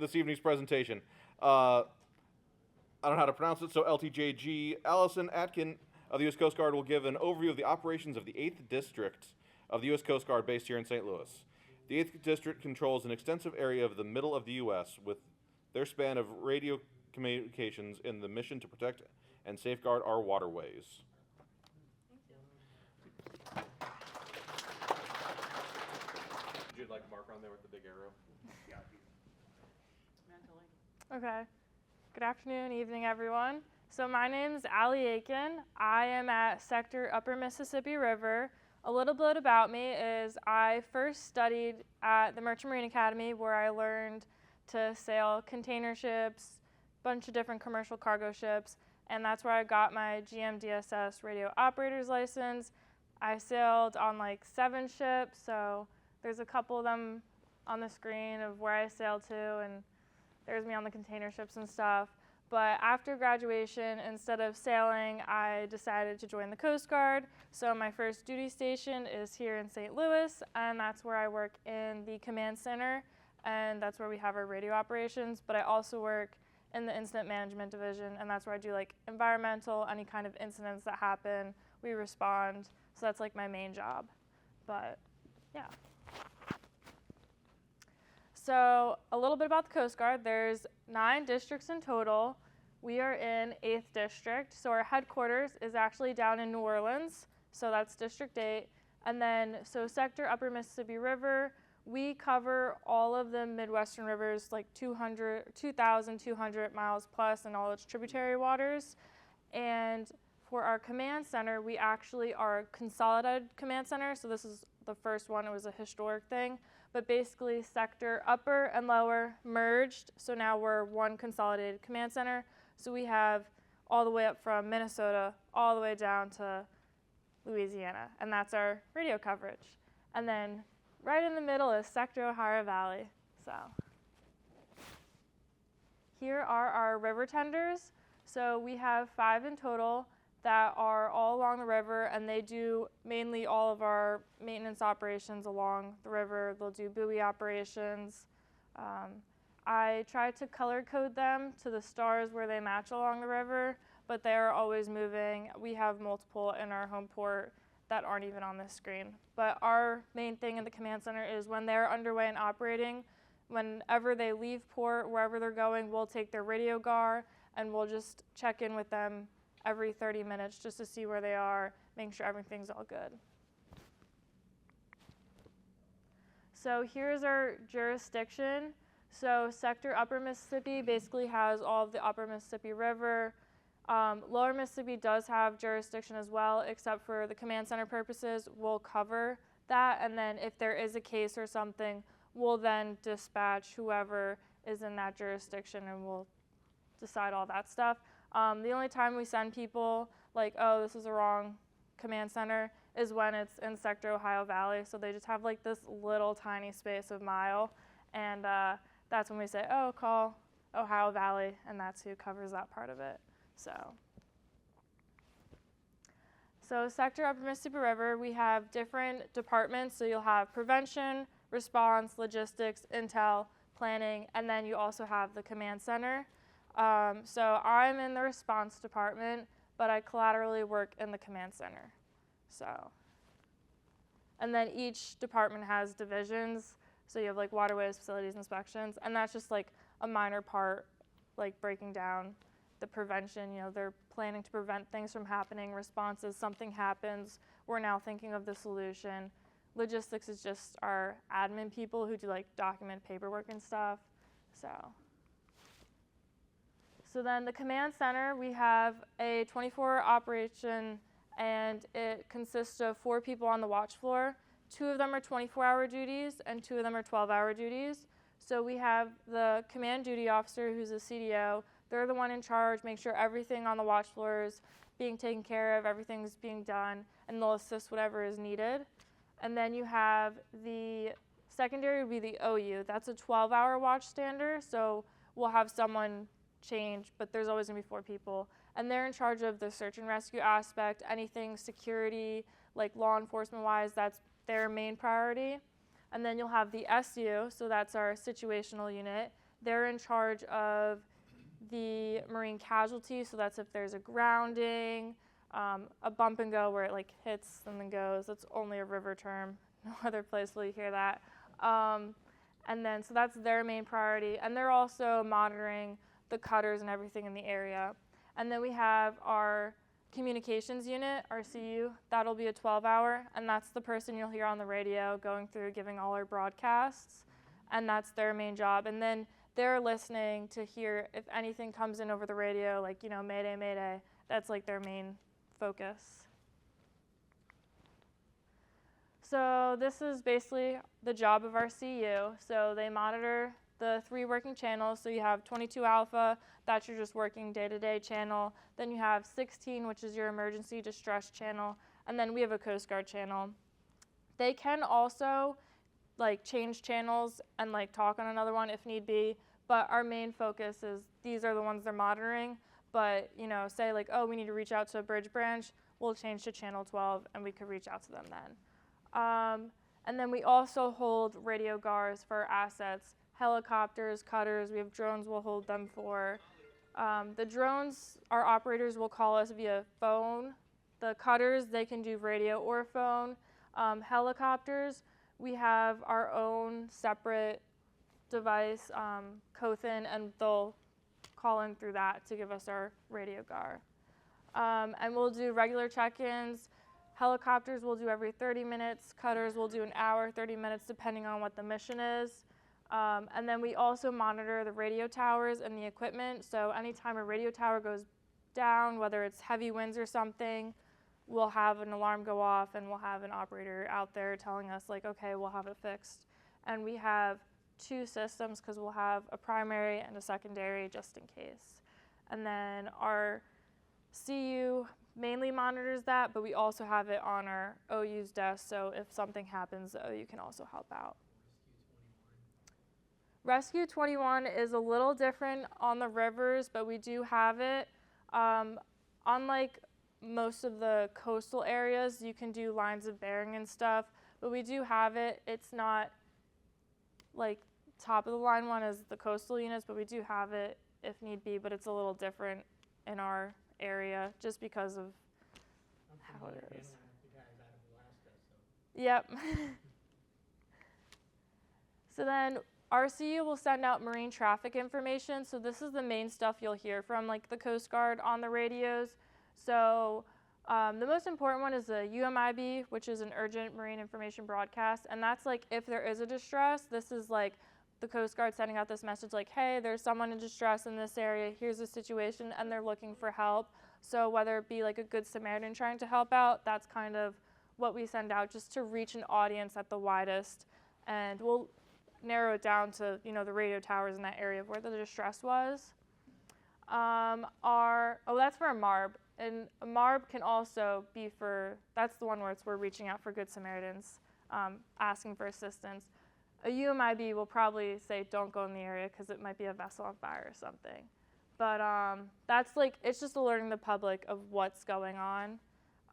this evening's presentation. I don't know how to pronounce it, so LTJG Allison Aitken of the U.S. Coast Guard will give an overview of the operations of the 8th District of the U.S. Coast Guard based here in St. Louis. The 8th District controls an extensive area of the middle of the U.S. with their span of radio communications in the mission to protect and safeguard our waterways. Would you like a marker on there with the big arrow? Yeah. Okay. Good afternoon, evening, everyone. So my name's Aitken. I am at Sector Upper Mississippi River. A little bit about me is I first studied at the Merchant Marine Academy, where I learned to sail container ships, a bunch of different commercial cargo ships, and that's where I got my GMDSS radio operator's license. I sailed on like 7 ships, so there's a couple of them on the screen of where I sailed to, and there's me on the container ships and stuff. But after graduation, instead of sailing, I decided to join the Coast Guard. So my first duty station is here in St. Louis, and that's where I work in the command center, and that's where we have our radio operations. But I also work in the incident management division, and that's where I do like environmental, any kind of incidents that happen, we respond. So that's like my main job. But yeah. So a little bit about the Coast Guard. There's 9 districts in total. We are in 8th District. So our headquarters is actually down in New Orleans. So that's District 8. And then, so Sector Upper Mississippi River, we cover all of the Midwestern rivers, like 2,200 miles plus, and all its tributary waters. And for our command center, we actually are a consolidated command center. So this is the first one. It was a historic thing. But basically, Sector Upper and Lower merged. So now we're one consolidated command center. So we have all the way up from Minnesota all the way down to Louisiana. And that's our radio coverage. And then right in the middle is Sector Ohio Valley. So here are our river tenders. So we have 5 in total that are all along the river, and they do mainly all of our maintenance operations along the river. They'll do buoy operations. I try to color code them to the stars where they match along the river, but they're always moving. We have multiple in our home port that aren't even on this screen. But our main thing in the command center is when they're underway and operating, whenever they leave port, wherever they're going, we'll take their radio GAR and we'll just check in with them every 30 minutes just to see where they are, make sure everything's all good. So here's our jurisdiction. So Sector Upper Mississippi basically has all of the Upper Mississippi River. Lower Mississippi does have jurisdiction as well, except for the command center purposes. We'll cover that, and then if there is a case or something, we'll then dispatch whoever is in that jurisdiction, and we'll decide all that stuff. The only time we send people like, oh, this is the wrong command center, is when it's in Sector Ohio Valley. So they just have like this little tiny space of mile, and that's when we say, oh, call Ohio Valley, and that's who covers that part of it. So Sector Upper Mississippi River, we have different departments. So you'll have prevention, response, logistics, intel, planning, and then you also have the command center. So I'm in the response department, but I collaterally work in the command center. And then each department has divisions. So you have like waterways, facilities, inspections, and that's just like a minor part, like breaking down the prevention. You know, they're planning to prevent things from happening. Responses, something happens, we're now thinking of the solution. Logistics is just our admin people who do like document paperwork and stuff. So then the command center, we have a 24-hour operation, and it consists of 4 people on the watch floor. 2 of them are 24-hour duties, and 2 of them are 12-hour duties. So we have the command duty officer, who's a CDO. They're the one in charge, make sure everything on the watch floor is being taken care of, everything's being done, and they'll assist whatever is needed. And then you have the secondary would be the OU. That's a 12-hour watchstander, so we'll have someone change, but there's always gonna be 4 people. And they're in charge of the search and rescue aspect, anything security, like law enforcement-wise, that's their main priority. And then you'll have the SU, so that's our situational unit. they're in charge of the marine casualty, so that's if there's a grounding, a bump and go where it like hits and then goes. That's only a river term. No other place will you hear that. And then, so that's their main priority. And they're also monitoring the cutters and everything in the area. And then we have our communications unit, our CU. That'll be a 12-hour, and that's the person you'll hear on the radio going through, giving all our broadcasts. And that's their main job. And then they're listening to hear if anything comes in over the radio, like, you know, Mayday, Mayday. That's like their main focus. So this is basically the job of our CU. So they monitor the 3 working channels. So you have 22 alpha, that's your just working day-to-day channel. Then you have 16, which is your emergency distress channel. And then we have a Coast Guard channel. They can also like change channels and like talk on another one if need be. But our main focus is these are the ones they're monitoring. But, you know, say like, oh, we need to reach out to a bridge branch, we'll change to channel 12 and we could reach out to them then. And then we also hold radio guards for our assets, helicopters, cutters, we have drones we'll hold them for. The drones, our operators will call us via phone. The cutters, they can do radio or phone. Helicopters, we have our own separate device, Cothin, and they'll call in through that to give us our radio guard. And we'll do regular check-ins. Helicopters will do every 30 minutes. Cutters will do an hour, 30 minutes, depending on what the mission is. And then we also monitor the radio towers and the equipment. So anytime a radio tower goes down, whether it's heavy winds or something, we'll have an alarm go off and we'll have an operator out there telling us like, okay, we'll have it fixed. And we have 2 systems because we'll have a primary and a secondary just in case. And then our CU mainly monitors that, but we also have it on our OU's desk, so if something happens, the OU can also help out. Rescue 21 is a little different on the rivers, but we do have it. Unlike most of the coastal areas, you can do lines of bearing and stuff, but we do have it. It's not like top of the line one as the coastal units, but we do have it if need be, but it's a little different in our area just because of how it is. Yep. So then RCU will send out marine traffic information. So this is the main stuff you'll hear from like the Coast Guard on the radios. So the most important one is the UMIB, which is an urgent marine information broadcast. And that's like if there is a distress, this is like the Coast Guard sending out this message like, hey, there's someone in distress in this area, here's the situation, and they're looking for help. So whether it be like a Good Samaritan trying to help out, that's kind of what we send out just to reach an audience at the widest. And we'll narrow it down to, you know, the radio towers in that area of where the distress was. That's for a MARB. And a MARB can also be for, that's the one where we're reaching out for Good Samaritans, asking for assistance. A UMIB will probably say don't go in the area because it might be a vessel on fire or something. But that's like, it's just alerting the public of what's going on.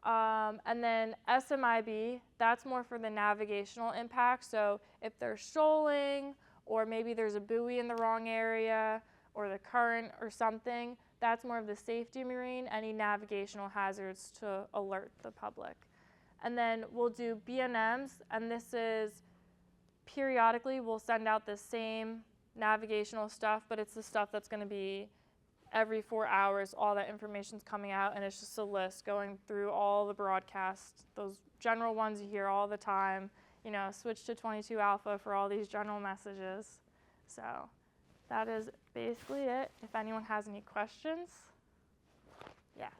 And then SMIB, that's more for the navigational impact. So if they're shoaling or maybe there's a buoy in the wrong area or the current or something, that's more of the safety marine, any navigational hazards to alert the public. And then we'll do BNMs, and this is periodically we'll send out the same navigational stuff, but it's the stuff that's going to be every 4 hours, all that information's coming out, and it's just a list going through all the broadcasts, those general ones you hear all the time, you know, switch to 22 alpha for all these general messages. So that is basically it. If anyone has any questions. Yes.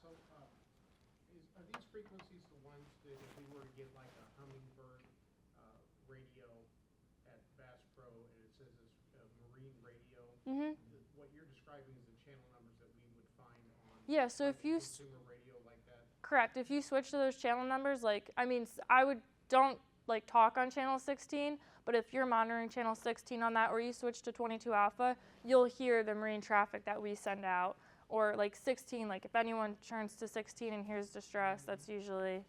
So are these frequencies the ones that if we were to get like a hummingbird radio at Bass Pro and it says it's a marine radio, what you're describing is the channel numbers that we would find on So if you consumer radio like that? Correct. If you switch to those channel numbers, like, I mean, don't like talk on channel 16, but if you're monitoring channel 16 on that or you switch to 22 alpha, you'll hear the marine traffic that we send out. Or like 16, like if anyone turns to 16 and hears distress, that's usually,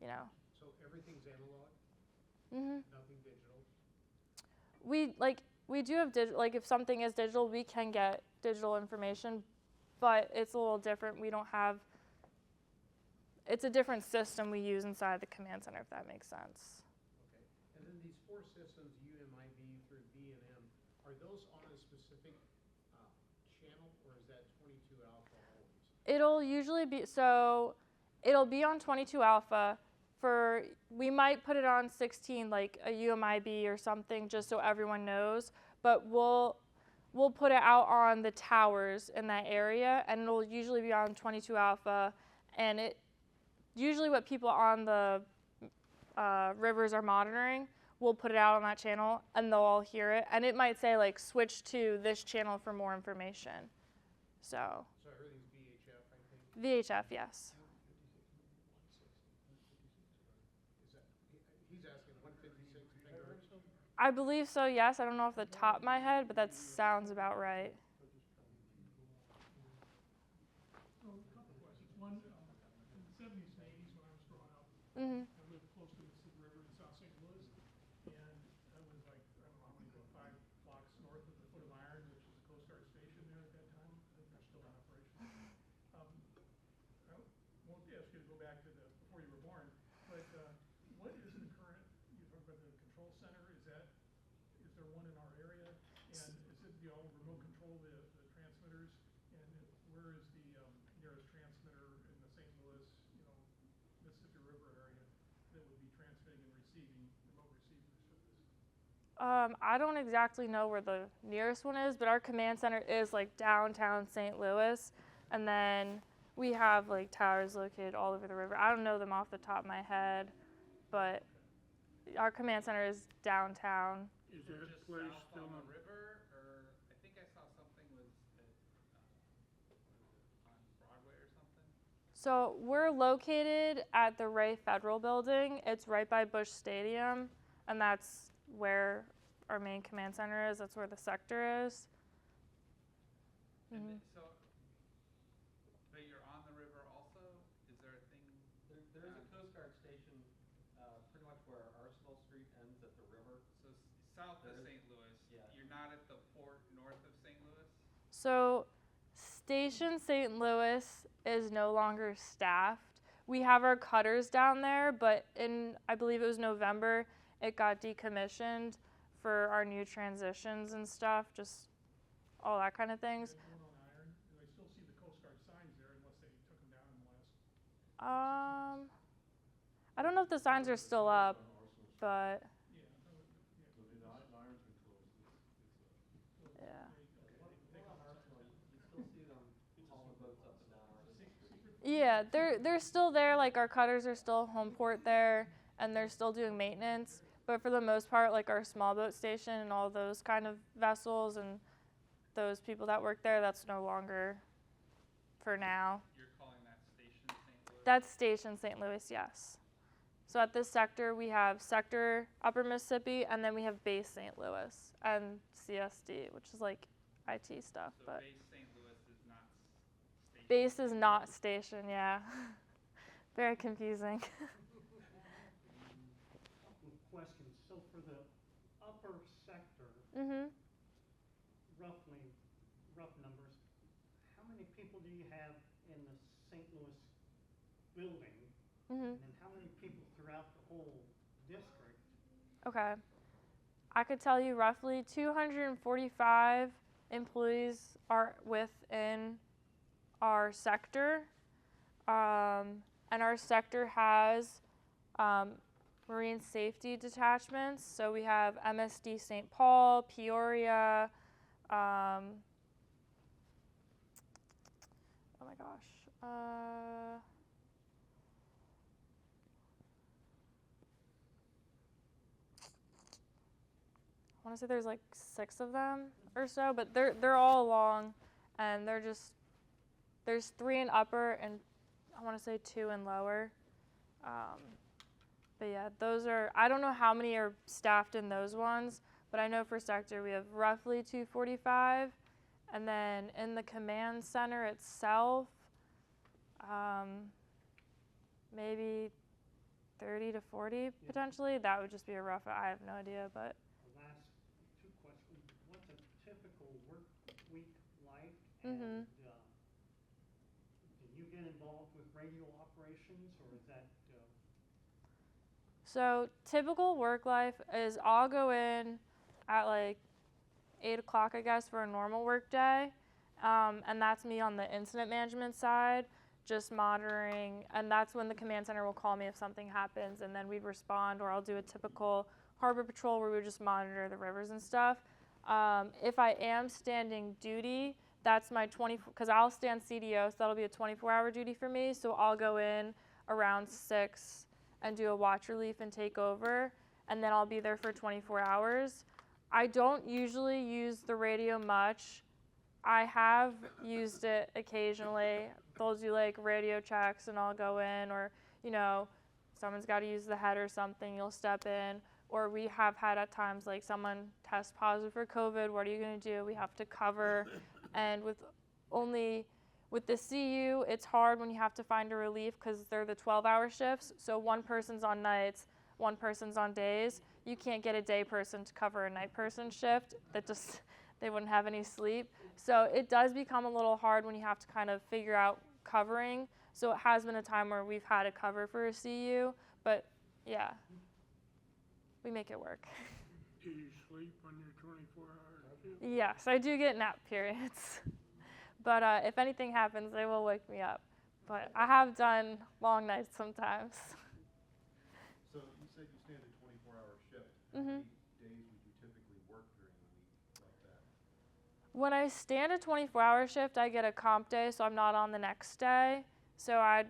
you know. So everything's analog? Nothing digital? We, like, We do have digital, like if something is digital, we can get digital information, but it's a little different. We don't have, it's a different system we use inside the command center, if that makes sense. Okay. And then these four systems, UMIB through B&M, are those on a specific channel, or is that 22 alpha always? It'll usually be, so it'll be on 22 alpha. We might put it on 16, like a UMIB or something, just so everyone knows, but we'll put it out on the towers in that area, and it'll usually be on 22 alpha, and it usually what people on the rivers are monitoring, we'll put it out on that channel, and they'll all hear it, and it might say like switch to this channel for more information. So I heard these VHF, I think. VHF, yes. He's asking 156 megahertz. I believe so, yes. I don't know off the top of my head, but that sounds about right. Well, a couple questions. One, in the 70s and 80s when I was growing up, Mm-hmm. I lived close to the Mississippi River in South St. Louis, and I was like, I don't know how many, 5 blocks north of the Foot of Iron, which is a Coast Guard station there at that time. I think they're still in operation. I won't ask you to go back to before you were born, but what is the current, you talked about the control center, is there one in our area? And is it, you all remote control the transmitters? And where is the nearest transmitter in the St. Louis, Mississippi River area that would be transmitting and receiving, remote receivers for this? I don't exactly know where the nearest one is, but our command center is like downtown St. Louis, and then we have like towers located all over the river. I don't know them off the top of my head, but our command center is downtown. Is it that just place south still on on? the river, or I think I saw something was on Broadway or something? So we're located at the Ray Federal Building. It's right by Busch Stadium, and that's where our main command center is. That's where the sector is. And but you're on the river also? Is there a thing? There is a Coast Guard station pretty much where Arsenal Street ends at the river. So south of There is- St. Louis. yeah. You're not at the port north of St. Louis? So Station St. Louis is no longer staffed. We have our cutters down there, but I believe it was November, it got decommissioned for our new transitions and stuff, just all that kind of things. That one on Iron, and I still see the Coast Guard signs there unless they took them down in the last. I don't know if the signs are still up, but Yeah. yeah. On Arsenal, you still see them hauling boats up and down Arsenal. Yeah, they're still there. Like our cutters are still home port there, and they're still doing maintenance. But for the most part, like our small boat station and all those kind of vessels and those people that work there, that's no longer for now. You're calling that Station St. Louis? That's Station St. Louis, yes. So at this sector, we have Sector Upper Mississippi, and then we have Base St. Louis and CSD, which is like IT stuff. So But base St. Louis is not station? Base is not station, yeah. Very confusing. Question. So for the upper sector, Mhm. rough numbers, how many people do you have in the St. Louis building? Mhm. And then how many people throughout the whole district? Okay. I could tell you roughly 245 employees are within our sector. And our sector has marine safety detachments. So we have MSD St. Paul, Peoria. Oh my gosh. I want to say there's like 6 of them or so, but they're all along, and there's 3 in upper and I want to say 2 in lower. But yeah, those are, I don't know how many are staffed in those ones, but I know for sector we have roughly 245, and then in the command center itself, maybe 30 to 40 potentially. That would just be a rough, I have no idea, but. The last two questions. week life, Mhm. and do you get involved with radio operations, or is that So typical work life is I'll go in at like 8 o'clock, I guess, for a normal work day. And that's me on the incident management side, just monitoring. And that's when the command center will call me if something happens, and then we'd respond, or I'll do a typical harbor patrol where we would just monitor the rivers and stuff. If I am standing duty, that's my because I'll stand CDO, so that'll be a 24-hour duty for me. So I'll go in around 6 and do a watch relief and take over, and then I'll be there for 24 hours. I don't usually use the radio much. I have used it occasionally. They'll do like radio checks and I'll go in, or, someone's got to use the head or something, you'll step in. Or we have had at times like someone test positive for COVID, what are you going to do? We have to cover. And with the CU, it's hard when you have to find a relief because they're the 12-hour shifts. So one person's on nights, one person's on days. You can't get a day person to cover a night person shift. They wouldn't have any sleep. So it does become a little hard when you have to kind of figure out covering. So it has been a time where we've had to cover for a CU, but yeah, we make it work. Do you sleep on your 24-hour shift? Yes, I do get nap periods. But if anything happens, they will wake me up. But I have done long nights sometimes. So you said you stand a 24-hour shift. How Mhm. many days would you typically work during the week like that? When I stand a 24-hour shift, I get a comp day, so I'm not on the next day. So I'd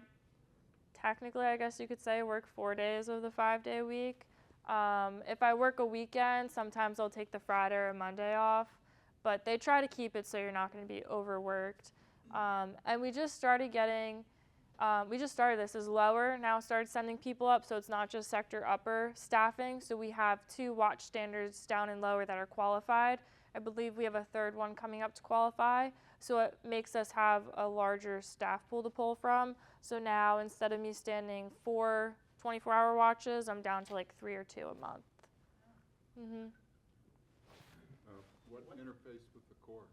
technically, I guess you could say, work 4 days of the 5-day week. If I work a weekend, sometimes I'll take the Friday or Monday off. But they try to keep it so you're not going to be overworked. And we just started this as lower, now started sending people up, so it's not just sector upper staffing. So we have 2 watch standards down and lower that are qualified. I believe we have a 3rd one coming up to qualify. So it makes us have a larger staff pool to pull from. So now instead of me standing 4 24-hour watches, I'm down to like 3 or 2 a month. Mhm. What interface with the Corps?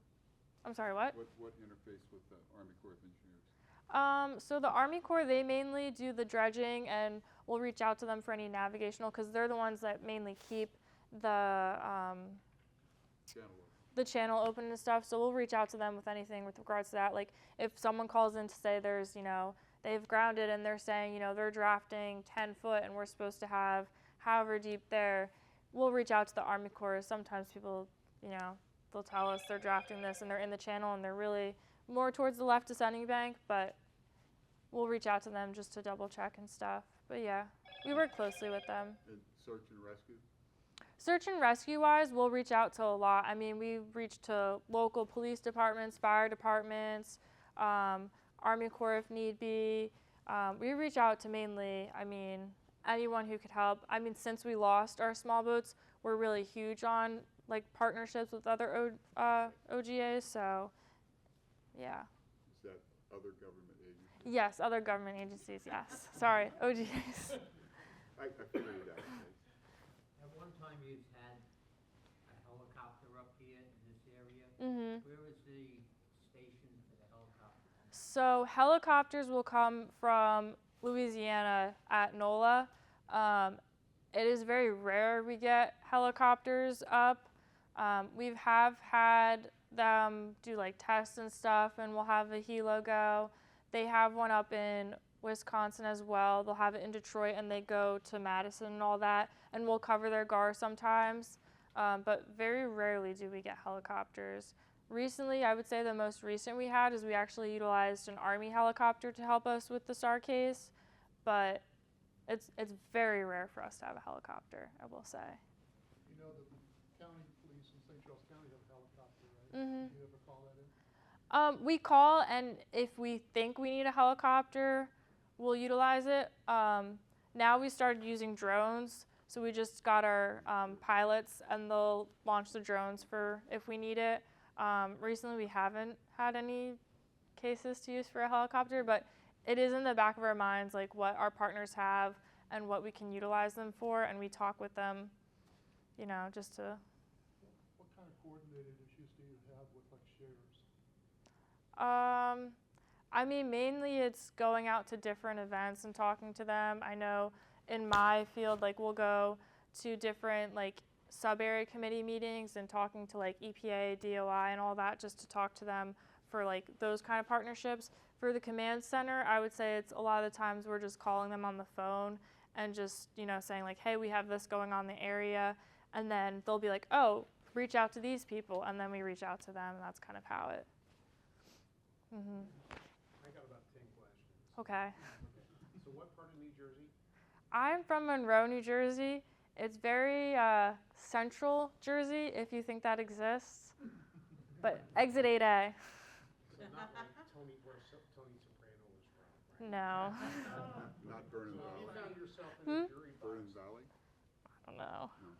I'm sorry, what? What interface with the Army Corps of Engineers? So the Army Corps, they mainly do the dredging, and we'll reach out to them for any navigational, because they're the ones that mainly keep the channel open and stuff. So we'll reach out to them with anything with regards to that. Like if someone calls in to say there's, they've grounded and they're saying, they're drafting 10 foot and we're supposed to have however deep there, we'll reach out to the Army Corps. Sometimes people, they'll tell us they're drafting this and they're in the channel and they're really more towards the left descending bank, but we'll reach out to them just to double check and stuff. But yeah, we work closely with them. And search and rescue? Search and rescue wise, we'll reach out to a lot. I mean, we reach to local police departments, fire departments, Army Corps if need be. We reach out to mainly, anyone who could help. Since we lost our small boats, we're really huge on partnerships with other OGAs, so yeah. Is that other government agencies? Yes, other government agencies, yes. Sorry, OGAs. I figured it out. At one time you've had a helicopter up here in this area. Mhm. Where is the station for the helicopter? So helicopters will come from Louisiana at NOLA. It is very rare we get helicopters up. We have had them do tests and stuff, and we'll have a helo go. They have one up in Wisconsin as well. They'll have it in Detroit, and they go to Madison and all that, and we'll cover their GAR sometimes. But very rarely do we get helicopters. Recently, I would say the most recent we had is we actually utilized an Army helicopter to help us with the SAR case, but it's very rare for us to have a helicopter, I will say. The county police in St. Charles County have a helicopter, right? Mhm. Do you ever call that in? We call, and if we think we need a helicopter, we'll utilize it. Now we started using drones, so we just got our pilots, and they'll launch the drones for if we need it. Recently, we haven't had any cases to use for a helicopter, but it is in the back of our minds, what our partners have and what we can utilize them for, and we talk with them, just to. What kind of coordinated issues do you have with like shares? I mean, mainly it's going out to different events and talking to them. I know in my field, like we'll go to different like sub-area committee meetings and talking to like EPA, DOI, and all that just to talk to them for like those kind of partnerships. For the command center, I would say it's a lot of the times we're just calling them on the phone and just, you know, saying like, hey, we have this going on in the area. And then they'll be like, oh, reach out to these people. And then we reach out to them, and that's kind of how it. Mm-hmm. I got about 10 questions. Okay. So what part of New Jersey? I'm from Monroe, New Jersey. It's very central Jersey, if you think that exists. But exit 8A. So not like where Tony Soprano was from, right? No. Not Vernon So if you Valley. found yourself in a jury box, Vernon Valley? I don't know. No.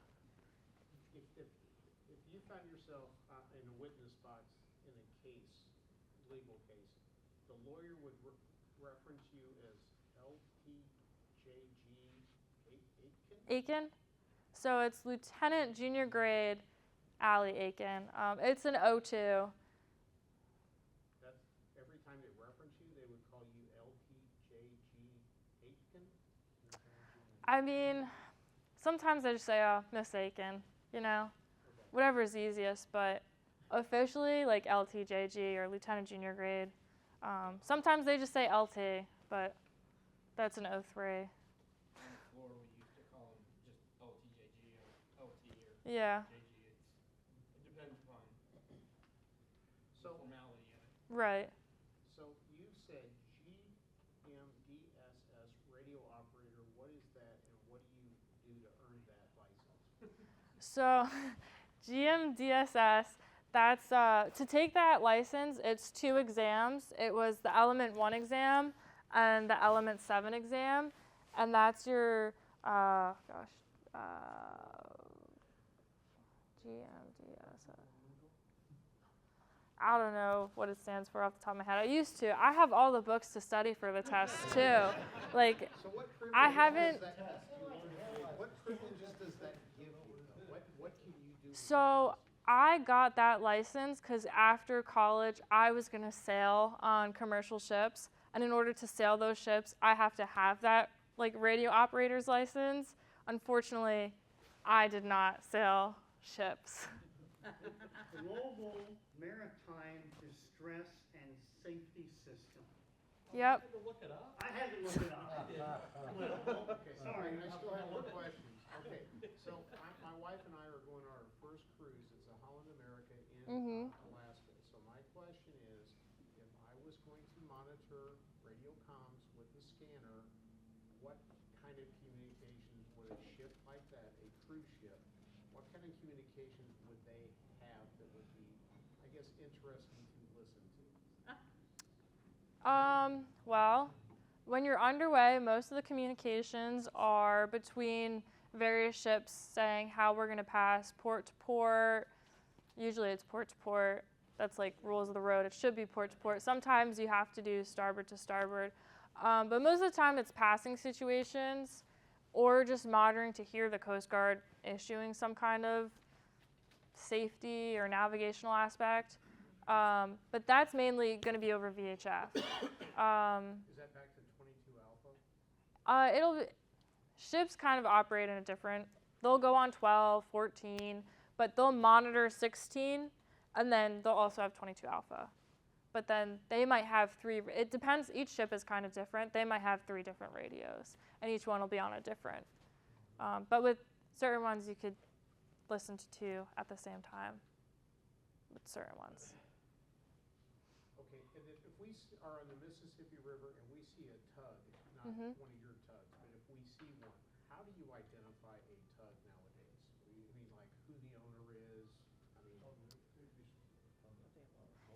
if you found yourself in a witness box in a case, legal case, the lawyer would reference you as LTJG Aitken? Aitken? So it's Lieutenant Junior Grade Allie Aitken. It's an O2. That's every time they reference you, they would call you LTJG Aitken? I mean, sometimes I just say, oh, Miss Aitken, you know, Okay. whatever is easiest, but officially, like LTJG or Lieutenant Junior Grade. Sometimes they just say LT, but that's an O3. Florida, we used to call them just LTJG or LT or Yeah, JG. It depends upon So, formality of it. right. so you said GMDSS radio operator. What is that, and what do you do to earn that license? So GMDSS, that's, to take that license, it's 2 exams. It was the Element 1 exam and the Element 7 exam. And that's your, GMDSS. I don't know what it stands for off the top of my head. I used to. I have all the books to study for the test too. Like, So what I privileges haven't. does that what privileges does that give you, though? What can you do? with So I got that license because after college, I was going to sail on commercial ships. And in order to sail those ships, I have to have that like radio operator's license. Unfortunately, I did not sail ships. Global Maritime Distress and Safety System. Yep. To look it up. I had to look it up. Okay, Sorry. I still have more questions. Okay, so my wife and I are going on our first cruise. It's a Holland America in Alaska. So my question is, if I was going to monitor radio comms with the scanner, what kind of communications would a ship like that, a cruise ship, what kind of communications would they have that would be, I guess, interesting to listen to? Well, when you're underway, most of the communications are between various ships saying how we're going to pass port to port. Usually it's port to port. That's like rules of the road. It should be port to port. Sometimes you have to do starboard to starboard. But most of the time it's passing situations or just monitoring to hear the Coast Guard issuing some kind of safety or navigational aspect. But that's mainly going to be over VHF. Is that back to 22 Alpha? Ships kind of operate in a different, they'll go on 12, 14, but they'll monitor 16, and then they'll also have 22 Alpha. But then they might have 3, it depends, each ship is kind of different. They might have 3 different radios, and each one will be on a different. But with certain ones, you could listen to 2 at the same time with certain ones. Okay, and if we are on the Mississippi River and we see a tug, not one of your tugs, but if we see one, how do you identify a tug nowadays? I mean, like who the owner is? I mean,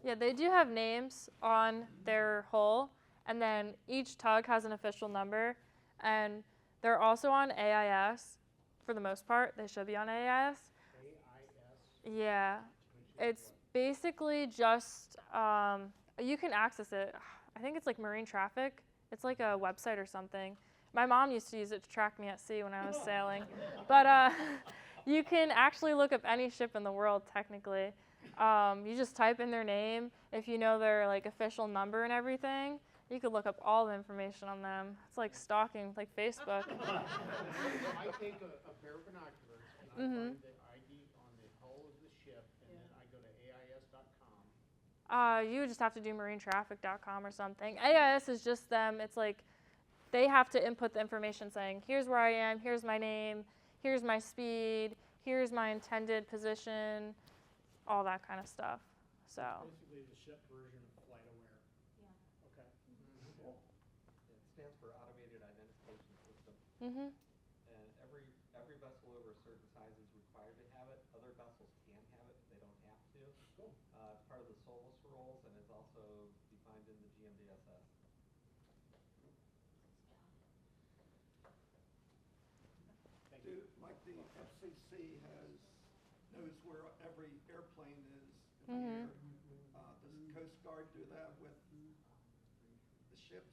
Yeah, they do have names on their hull, and then each tug has an official number, and they're also on AIS for the most part. They should be on AIS. AIS? Yeah, Which is it's basically just, you can access it. I think it's like marine traffic. It's like a website or something. My mom used to use it to track me at sea when I was sailing. But You can actually look up any ship in the world, technically. You just type in their name. If you know their like official number and everything, you could look up all the information on them. It's like stalking, like Facebook. I take a pair of binoculars and I Mhm. find the ID on the hull of the ship, and then I go to AIS.com. You would just have to do marinetraffic.com or something. AIS is just them. It's like they have to input the information saying, here's where I am, here's my name, here's my speed, here's my intended position, all that kind of stuff. So, Basically the ship version of FlightAware. Yeah. Okay. Cool. It stands for Automated Identification System. mhm. And every vessel over a certain size is required to have it. Other vessels can have it, they don't have to. Cool. It's part of the SOLAS rules, and it's also defined in the GMDSS. Like the FCC knows where every airplane is in the air. Does the Coast Guard do that with the ships?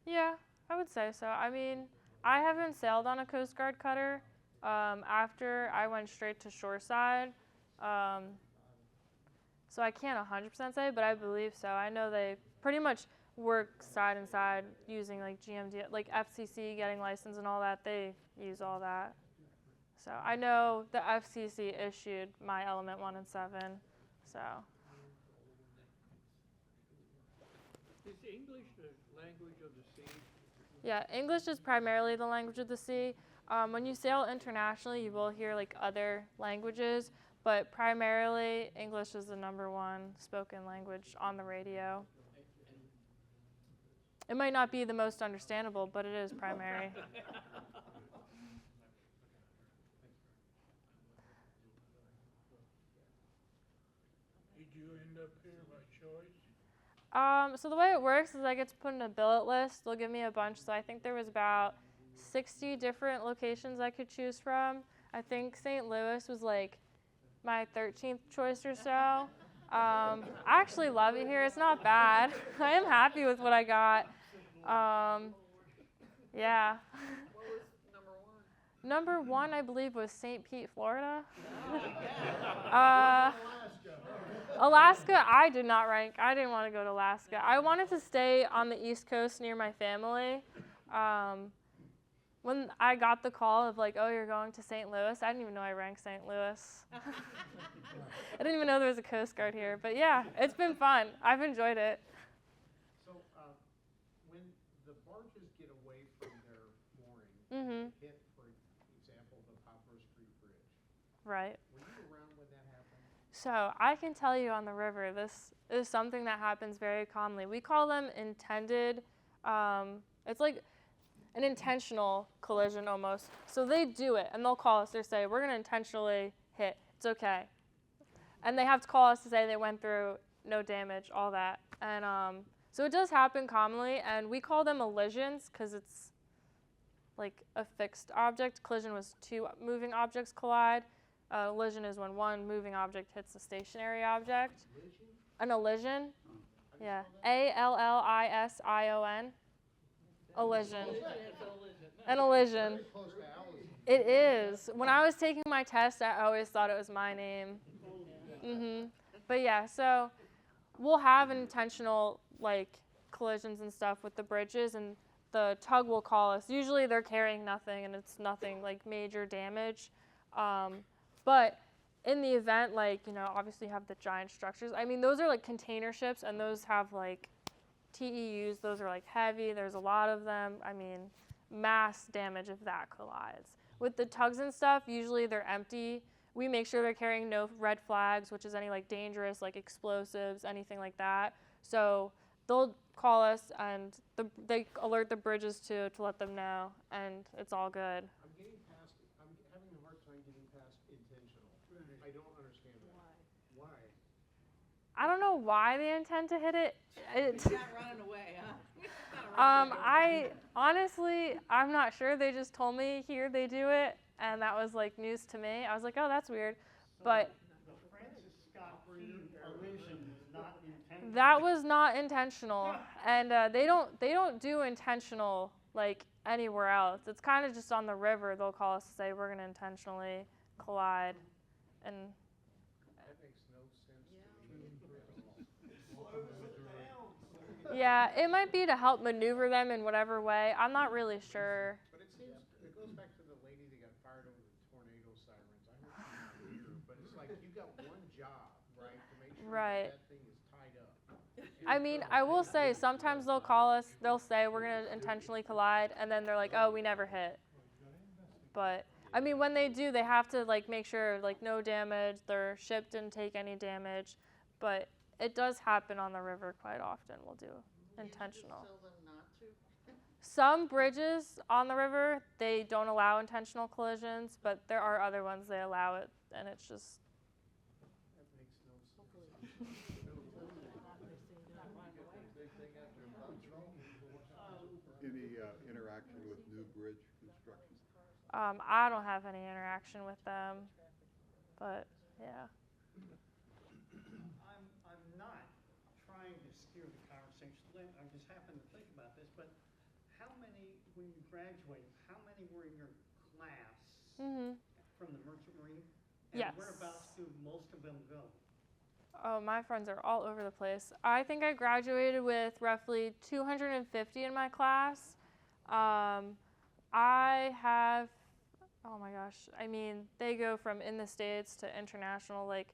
Yeah, I would say so. I mean, I haven't sailed on a Coast Guard cutter. After I went straight to shoreside, so I can't 100% say, but I believe so. I know they pretty much work side and side using like GMD, like FCC getting license and all that. They use all that. So I know the FCC issued my Element 1 and 7. So. Is English the language of the sea? Yeah, English is primarily the language of the sea. When you sail internationally, you will hear like other languages, but primarily English is the #1 spoken language on the radio. It might not be the most understandable, but it is primary. Did you end up here by choice? So the way it works is I get to put in a billet list. They'll give me a bunch. So I think there was about 60 different locations I could choose from. I think St. Louis was like my 13th choice or so. I actually love it here. It's not bad. I am happy with what I got. Yeah. What was number 1? #1, I believe, was St. Pete, Florida. Alaska, I did not rank. I didn't want to go to Alaska. I wanted to stay on the East Coast near my family. When I got the call of like, oh, you're going to St. Louis, I didn't even know I ranked St. Louis. I didn't even know there was a Coast Guard here. But yeah, it's been fun. I've enjoyed it. So when the barges get away from their mooring, and hit, for example, the Poplar Street Bridge. Right. Were you around when that happened? So I can tell you on the river, this is something that happens very commonly. We call them intended, it's like an intentional collision almost. So they do it, and they'll call us. They say, we're going to intentionally hit. It's okay. And they have to call us to say they went through, no damage, all that. And so it does happen commonly, and we call them elisions because it's like a fixed object. Collision was 2 moving objects collide. Elision is when 1 moving object hits a stationary object. An elision? Yeah. ALLISION. Elision. An elision. It is. When I was taking my test, I always thought it was my name. But yeah, so we'll have intentional like collisions and stuff with the bridges, and the tug will call us. Usually they're carrying nothing, and it's nothing like major damage. But in the event, like, you know, obviously you have the giant structures. I mean, those are like container ships, and those have like TEUs. Those are like heavy. There's a lot of them. I mean, mass damage if that collides. With the tugs and stuff, usually they're empty. We make sure they're carrying no red flags, which is any like dangerous, like explosives, anything like that. So they'll call us, and they alert the bridges to let them know, and it's all good. I'm having a hard time getting past intentional. I don't understand that. Why? I don't know why they intend to hit it. He's not running away, huh? I'm not sure. They just told me here they do it, and that was like news to me. I was like, oh, that's weird. But The Francis Scott Key illusion is not intentional. that was not intentional, and they don't do intentional like anywhere else. It's kind of just on the river. They'll call us to say we're going to intentionally collide, and That makes no sense to me at all. Slows it down. yeah, it might be to help maneuver them in whatever way. I'm not really sure. But it seems, it goes back to the lady that got fired over the tornado sirens. I hope she's not here, but it's like you got one job, right, to make sure Right. that thing is tied up. I mean, I will say sometimes they'll call us, they'll say we're going to intentionally collide, and then they're like, oh, we never hit. But I mean, when they do, they have to like make sure like no damage, their ship didn't take any damage, but it does happen on the river quite often. We'll do intentional. Tell them not to. Some bridges on the river, they don't allow intentional collisions, but there are other ones they allow it, and it's just That makes no sense. Any interaction with new bridge construction? I don't have any interaction with them, but yeah. I'm not trying to steer the conversation. I just happen to think about this, but how many, when you graduate, how many were in your class from the Merchant Marine? And Yes. whereabouts do most of them go? Oh, my friends are all over the place. I think I graduated with roughly 250 in my class. I have, oh my gosh, I mean, they go from in the States to international. Like,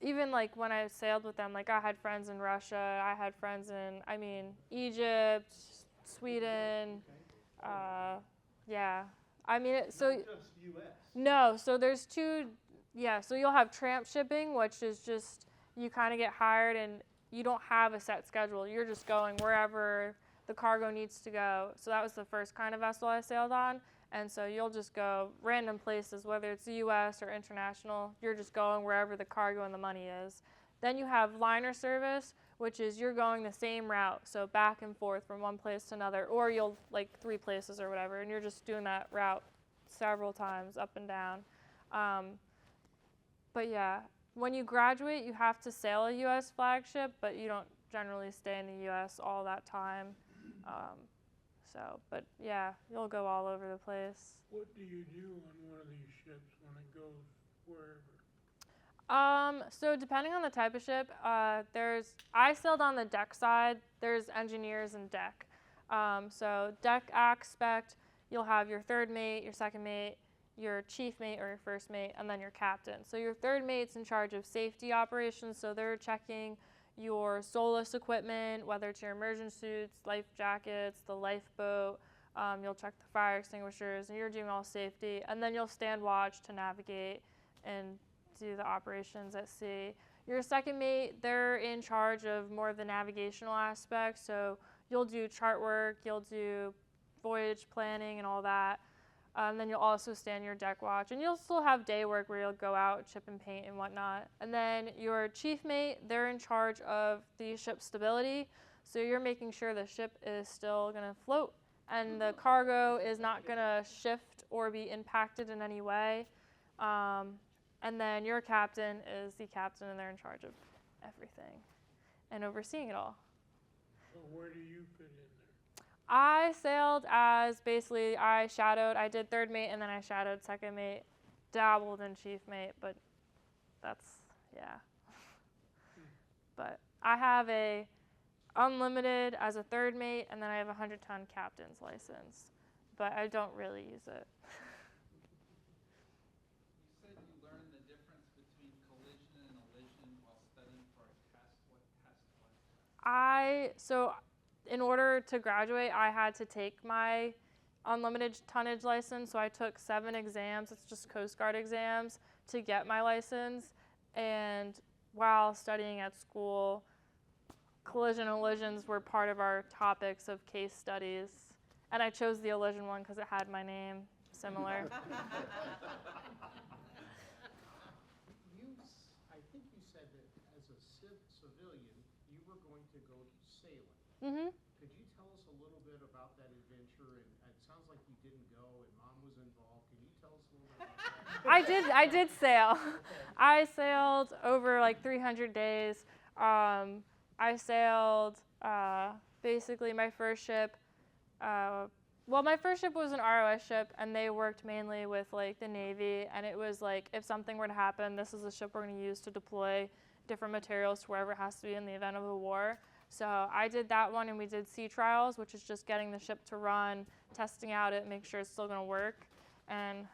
even like when I sailed with them, like I had friends in Russia, I had friends in, I mean, Egypt, Sweden, yeah. I mean, so. Not just U.S. No, so there's two, yeah, so you'll have tramp shipping, which is just, you kind of get hired and you don't have a set schedule. You're just going wherever the cargo needs to go. So that was the first kind of vessel I sailed on. And so you'll just go random places, whether it's the U.S. or international. You're just going wherever the cargo and the money is. Then you have liner service, which is you're going the same route, so back and forth from one place to another, or you'll, like 3 places or whatever, and you're just doing that route several times up and down. But yeah, when you graduate, you have to sail a U.S. flagship, but you don't generally stay in the U.S. all that time. But yeah, you'll go all over the place. What do you do on one of these ships when it goes wherever? So depending on the type of ship, I sailed on the deck side. There's engineers and deck. So deck aspect, you'll have your third mate, your second mate, your chief mate or your first mate, and then your captain. So your third mate's in charge of safety operations, so they're checking your SOLAS equipment, whether it's your immersion suits, life jackets, the lifeboat. You'll check the fire extinguishers, and you're doing all safety. And then you'll stand watch to navigate and do the operations at sea. Your second mate, they're in charge of more of the navigational aspects, so you'll do chart work, you'll do voyage planning and all that. Then you'll also stand your deck watch, and you'll still have day work where you'll go out, chip and paint and whatnot. And then your chief mate, they're in charge of the ship's stability, so you're making sure the ship is still going to float and the cargo is not going to shift or be impacted in any way. And then your captain is the captain, and they're in charge of everything and overseeing it all. So where do you fit in there? I sailed as basically I did third mate and then I shadowed second mate, dabbled in chief mate, but that's, yeah. But I have a unlimited as a third mate, and then I have a 100-ton captain's license, but I don't really use it. You said you learned the difference between collision and elision while studying for a test. What test was that? So in order to graduate, I had to take my unlimited tonnage license, so I took 7 exams. It's just Coast Guard exams to get my license. And while studying at school, collision and elisions were part of our topics of case studies. And I chose the elision one because it had my name similar. I think you said that as a civilian, you were going to go sailing. Mm-hmm. Could you tell us a little bit about that adventure? And it sounds like you didn't go and Mom was involved. Can you tell us a little bit about that? I did sail. I sailed over like 300 days. I sailed basically my first ship Well, my first ship was an ROS ship, and they worked mainly with like the Navy, and it was like if something were to happen, this is the ship we're going to use to deploy different materials to wherever it has to be in the event of a war. So I did that one, and we did sea trials, which is just getting the ship to run, testing out it, make sure it's still going to work. And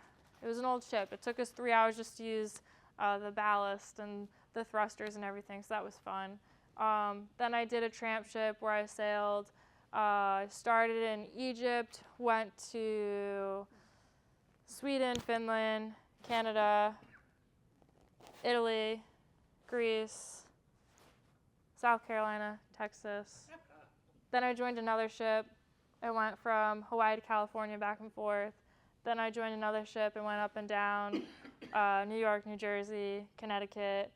it was an old ship. It took us 3 hours just to use the ballast and the thrusters and everything, so that was fun. Then I did a tramp ship where I sailed. Started in Egypt, went to Sweden, Finland, Canada, Italy, Greece, South Carolina, Texas. Then I joined another ship. I went from Hawaii to California back and forth. Then I joined another ship and went up and down New York, New Jersey, Connecticut.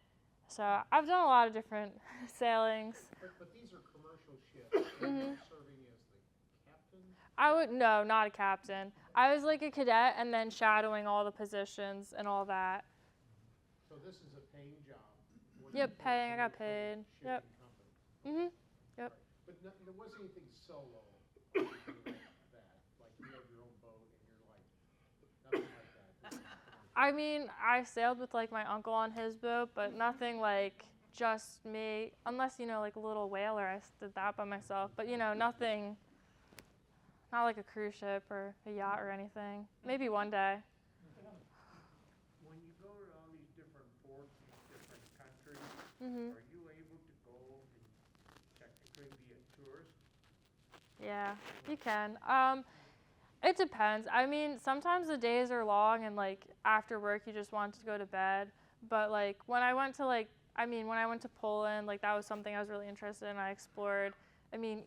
So I've done a lot of different sailings. But these are commercial ships. Mhm. Serving as the captain? No, not a captain. I was like a cadet and then shadowing all the positions and all that. So this is a paying job? Yep, paying. I got paid. Yep. Mhm. Yep. Right. But there wasn't anything solo like that. Like you have your own boat and you're like, nothing like that. I mean, I sailed with like my uncle on his boat, but nothing like just me. Unless, like a little whaler, I did that by myself. But nothing, not like a cruise ship or a yacht or anything. Maybe one day. When you go to all these different ports in different countries, Mhm. are you able to go and technically be a tourist? Yeah, you can. It depends. I mean, sometimes the days are long and like after work you just want to go to bed. But like when I went to when I went to Poland, like that was something I was really interested in. I explored.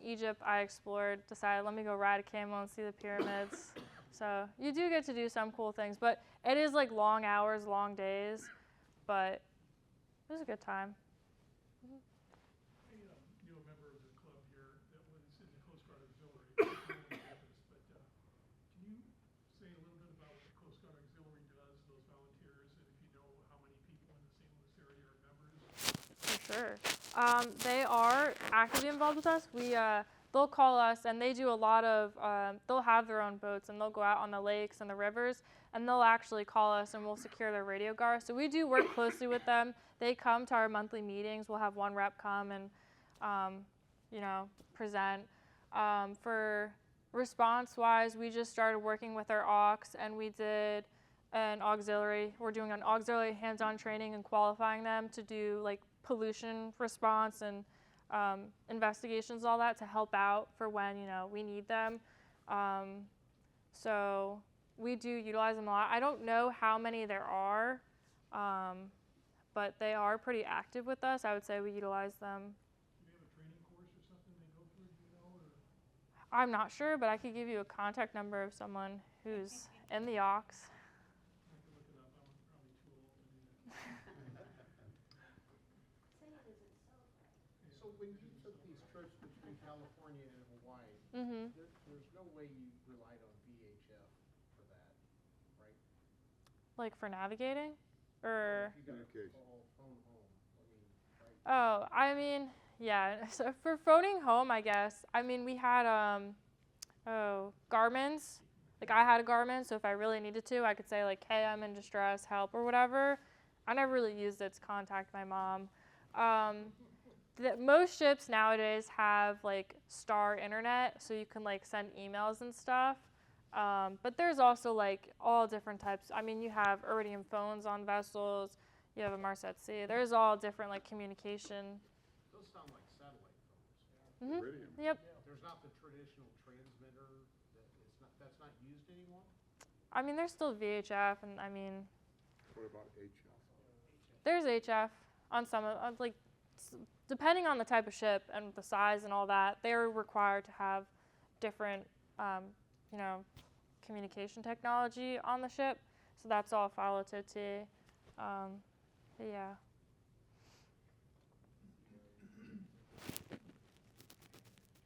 Egypt I explored, decided let me go ride a camel and see the pyramids. So you do get to do some cool things, but it is like long hours, long days, but it was a good time. I knew a member of the club here that was in the Coast Guard Auxiliary. But can you say a little bit about what the Coast Guard Auxiliary does, those volunteers, and if you know how many people in the St. Louis area are members? For sure. They are actively involved with us. They'll call us, and they do a lot of, they'll have their own boats, and they'll go out on the lakes and the rivers, and they'll actually call us, and we'll secure their radio guard. So we do work closely with them. They come to our monthly meetings. We'll have one rep come and, present. For response-wise, we just started working with our aux, and we did an auxiliary. We're doing an auxiliary hands-on training and qualifying them to do like pollution response and investigations, all that to help out for when we need them. So we do utilize them a lot. I don't know how many there are, but they are pretty active with us. I would say we utilize them. Do they have a training course or something they go through, do you know? I'm not sure, but I could give you a contact number of someone who's in the aux. I can look it up. I'm probably too old to do that. So when you took these trips between California and Hawaii, Mhm. there's no way you relied on VHF for that, right? Like for navigating, or If you got a Communication. phone home, right? yeah. So for phoning home, I guess. We had Garmin's. Like I had a Garmin, so if I really needed to, I could say like, "Hey, I'm in distress, help," or whatever. I never really used it to contact my mom. Most ships nowadays have like Star Internet, so you can like send emails and stuff. But there's also like all different types. You have Iridium phones on vessels. You have a Marsat C. There's all different like communication. Those sound like satellite phones. Iridium. Yep. There's not the traditional transmitter. That's not used anymore. There's still VHF, and What about HF? there's HF on some of like depending on the type of ship and the size and all that. They're required to have different communication technology on the ship. So that's all followed to T. Yeah.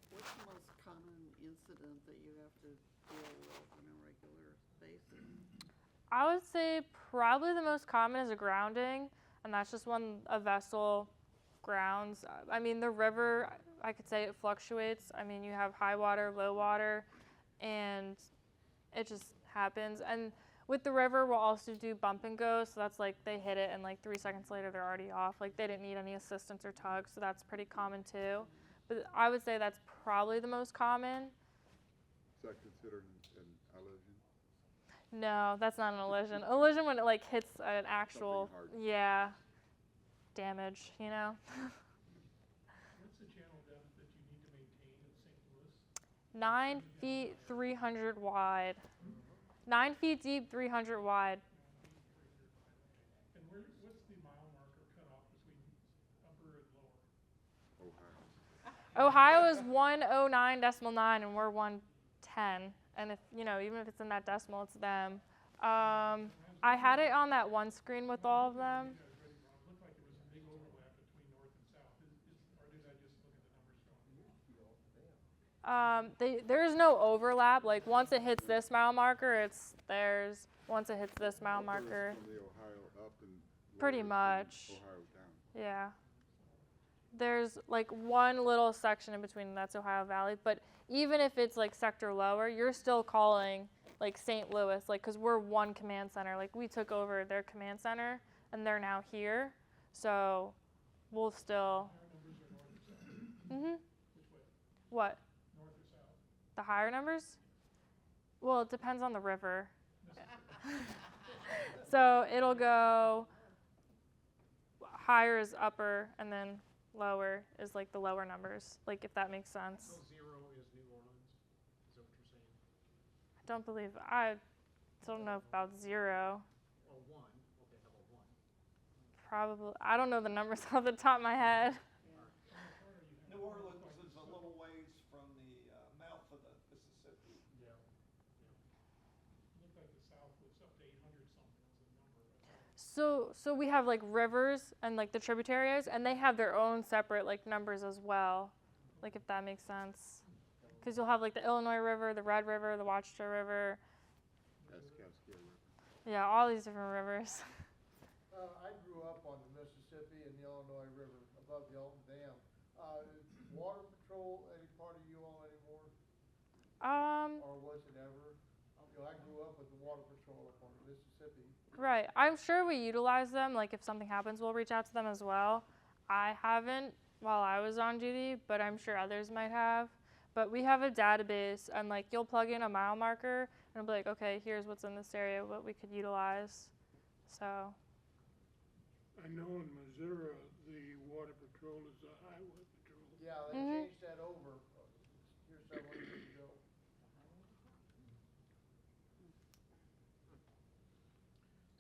What's the most common incident that you have to deal with on a regular basis? I would say probably the most common is a grounding, and that's just when a vessel grounds. The river, I could say it fluctuates. You have high water, low water. and it just happens. And with the river, we'll also do bump and go, so that's like they hit it and like 3 seconds later they're already off. Like they didn't need any assistance or tug, so that's pretty common too. But I would say that's probably the most common. Is that considered an allusion? No, that's not an elision. Elision when it like hits an actual, yeah, damage, you know? What's the channel depth that you need to maintain in St. Louis? 9 feet, 300 wide. 9 feet deep, 300 wide. And what's the mile marker cutoff between upper and lower? Ohio is 109.9 and we're 110. And if, you know, even if it's in that decimal, it's them. I had it on that one screen with all of them. It looked like there was a big overlap between north and south. Or did I just look at the numbers wrong? There is no overlap. Like once it hits this mile marker, it's theirs. Once it hits this mile marker. From the Ohio up and Pretty lower much. from Ohio down. Yeah. There's like one little section in between that's Ohio Valley, but even if it's like sector lower, you're still calling like St. Louis, like because we're one command center. Like we took over their command center and they're now here, so we'll still. Mhm. What? North or south? The higher numbers? Well, it depends on the river. So it'll go. Higher is upper, and then lower is like the lower numbers, like if that makes sense. So 0 is New Orleans? Is that what you're saying? I don't know about 0. Or 1? Okay, how about 1? Probably, I don't know the numbers off the top of my head. New Orleans is a little ways from the mouth of the Mississippi. Yeah. It looked like the south was up to 800 something was the number. So we have like rivers and like the tributaries, and they have their own separate like numbers as well, like if that makes sense. Because you'll have like the Illinois River, the Red River, the Wachita River. Kaskaskia River. Yeah, all these different rivers. I grew up on the Mississippi and the Illinois River above the Alton Dam. Is Water Patrol any part of you all anymore? Or was it ever? You know, I grew up with the Water Patrol up on the Mississippi. Right. I'm sure we utilize them. Like if something happens, we'll reach out to them as well. I haven't while I was on duty, but I'm sure others might have. But we have a database, and like you'll plug in a mile marker, and it'll be like, okay, here's what's in this area, what we could utilize. So. I know in Missouri, the Water Patrol is the Highway Patrol. Yeah, they changed that over here several years ago.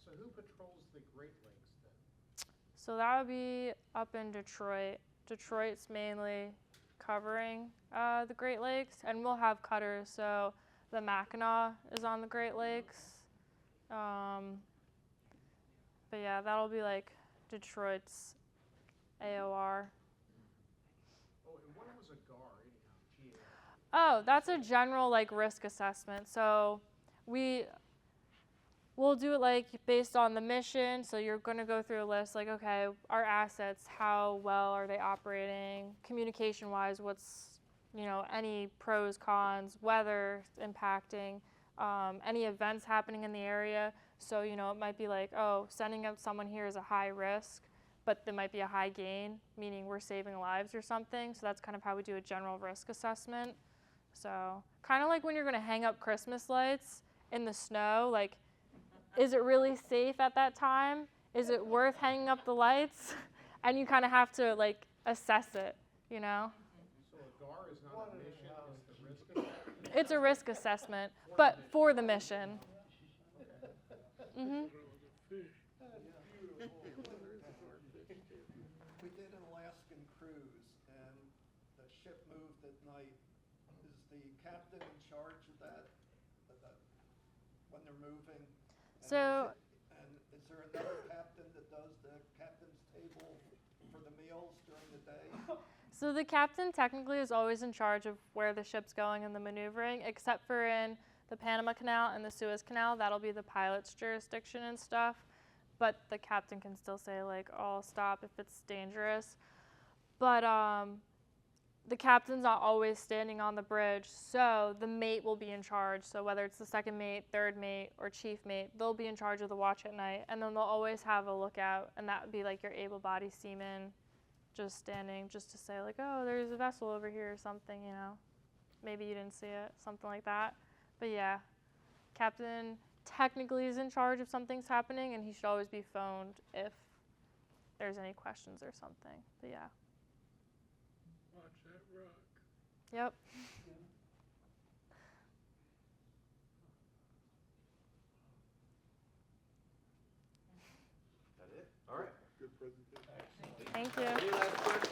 So who patrols the Great Lakes then? So that would be up in Detroit. Detroit's mainly covering the Great Lakes, and we'll have cutters. So the Mackinac is on the Great Lakes. But yeah, that'll be like Detroit's AOR. Oh, and what was a GAR anyhow? GAR? Oh, that's a general like risk assessment. So we'll do it like based on the mission. So you're going to go through a list like, okay, our assets, how well are they operating? Communication wise, what's, you know, any pros, cons, weather impacting, any events happening in the area. So, you know, it might be like, oh, sending out someone here is a high risk, but there might be a high gain, meaning we're saving lives or something. So that's kind of how we do a general risk assessment. So kind of like when you're going to hang up Christmas lights in the snow, like, is it really safe at that time? Is it worth hanging up the lights? And you kind of have to like assess it, you know? So a GAR is not a mission, it's the risk assessment? It's a risk assessment, but for the mission. Mm-hmm. We did an Alaskan cruise, and the ship moved at night. Is the captain in charge of that, when they're moving? So. And is there another captain that does the captain's table for the meals during the day? So the captain technically is always in charge of where the ship's going and the maneuvering, except for in the Panama Canal and the Suez Canal. That'll be the pilot's jurisdiction and stuff. But the captain can still say like, "Oh, stop if it's dangerous." But the captain's not always standing on the bridge, so the mate will be in charge. So whether it's the second mate, third mate, or chief mate, they'll be in charge of the watch at night, and then they'll always have a lookout, and that would be like your able-bodied seaman just standing just to say like, oh, there's a vessel over here or something, you know. Maybe you didn't see it, something like that. But yeah, captain technically is in charge if something's happening, and he should always be phoned if there's any questions or something. But yeah. Watch that rock. Yep. That it? All right. Good presentation. Thank you. Any last questions?